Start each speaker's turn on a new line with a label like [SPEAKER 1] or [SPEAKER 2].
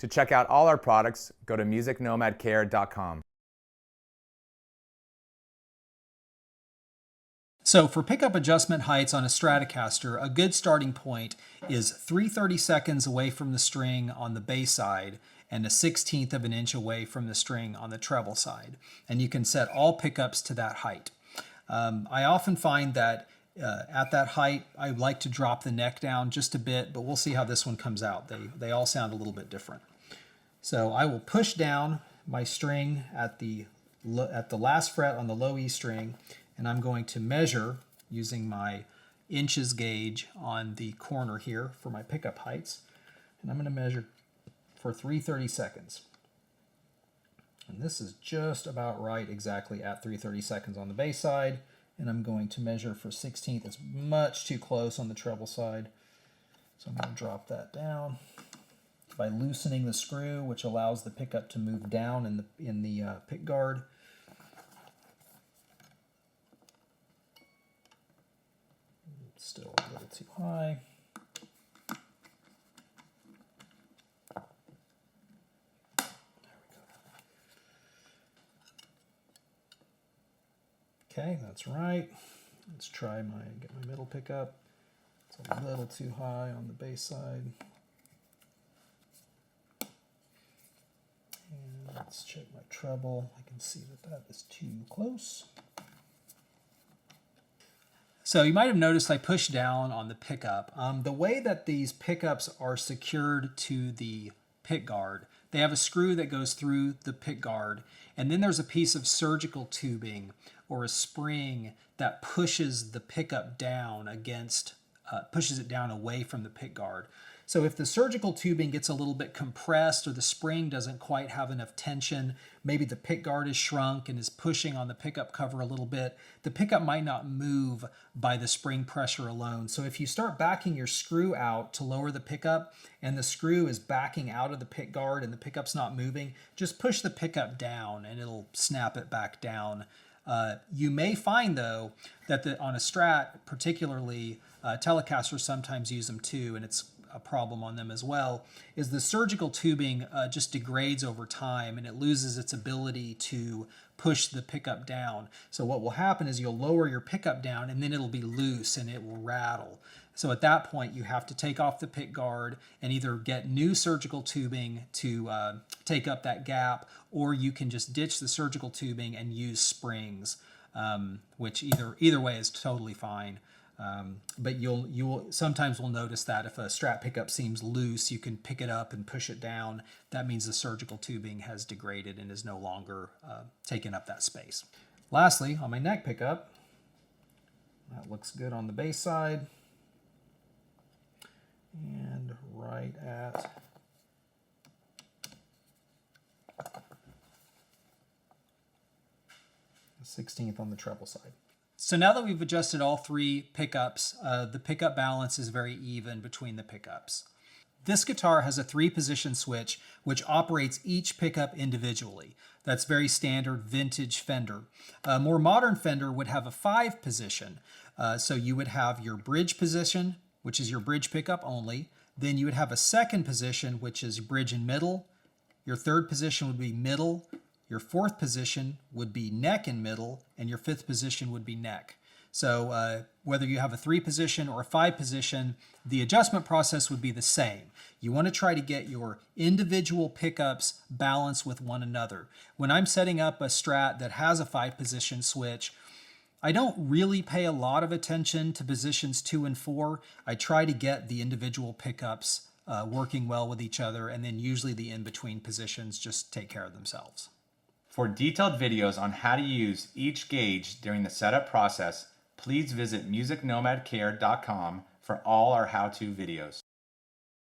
[SPEAKER 1] To check out all our products, go to musicnomadcare.com.
[SPEAKER 2] So for pickup adjustment heights on a Stratocaster, a good starting point is 3/32 away from the string on the bass side and a 1/16 of an inch away from the string on the treble side. And you can set all pickups to that height. I often find that at that height, I like to drop the neck down just a bit, but we'll see how this one comes out. They all sound a little bit different. So I will push down my string at the last fret on the low E string, and I'm going to measure using my inches gauge on the corner here for my pickup heights. And I'm going to measure for 3/32. And this is just about right, exactly at 3/32 on the bass side. And I'm going to measure for 1/16. It's much too close on the treble side. So I'm going to drop that down by loosening the screw, which allows the pickup to move down in the pick guard. Still a little too high. Okay, that's right. Let's try get my middle pickup. It's a little too high on the bass side. And let's check my treble. I can see that is too close. So you might have noticed I pushed down on the pickup. The way that these pickups are secured to the pick guard, they have a screw that goes through the pick guard, and then there's a piece of surgical tubing or a spring that pushes the pickup down pushes it down away from the pick guard. So if the surgical tubing gets a little bit compressed or the spring doesn't quite have enough tension, maybe the pick guard is shrunk and is pushing on the pickup cover a little bit, the pickup might not move by the spring pressure alone. So if you start backing your screw out to lower the pickup and the screw is backing out of the pick guard and the pickup's not moving, just push the pickup down and it'll snap it back down. You may find, though, that on a Strat, particularly, Telecasters sometimes use them too, and it's a problem on them as well, is the surgical tubing just degrades over time and it loses its ability to push the pickup down. So what will happen is you'll lower your pickup down and then it'll be loose and it will rattle. So at that point you have to take off the pick guard and either get new surgical tubing to take up that gap, or you can just ditch the surgical tubing and use springs, which either way is totally fine. But you'll sometimes will notice that if a Strat pickup seems loose, you can pick it up and push it down. That means the surgical tubing has degraded and is no longer taking up that space. Lastly, on my neck pickup, that looks good on the bass side. And right at the 1/16 on the treble side. So now that we've adjusted all three pickups, the pickup balance is very even between the pickups. This guitar has a 3-position switch which operates each pickup individually. That's very standard vintage Fender. A more modern Fender would have a 5-position. So you would have your bridge position, which is your bridge pickup only. Then you would have a second position, which is bridge and middle. Your third position would be middle. Your fourth position would be neck and middle, and your fifth position would be neck. So whether you have a 3-position or a 5-position, the adjustment process would be the same. You want to try to get your individual pickups balanced with one another. When I'm setting up a Strat that has a 5-position switch, I don't really pay a lot of attention to positions 2 and 4. I try to get the individual pickups working well with each other, and then usually the in-between positions just take care of themselves.
[SPEAKER 1] For detailed videos on how to use each gauge during the setup process, please visit musicnomadcare.com for all our how-to videos.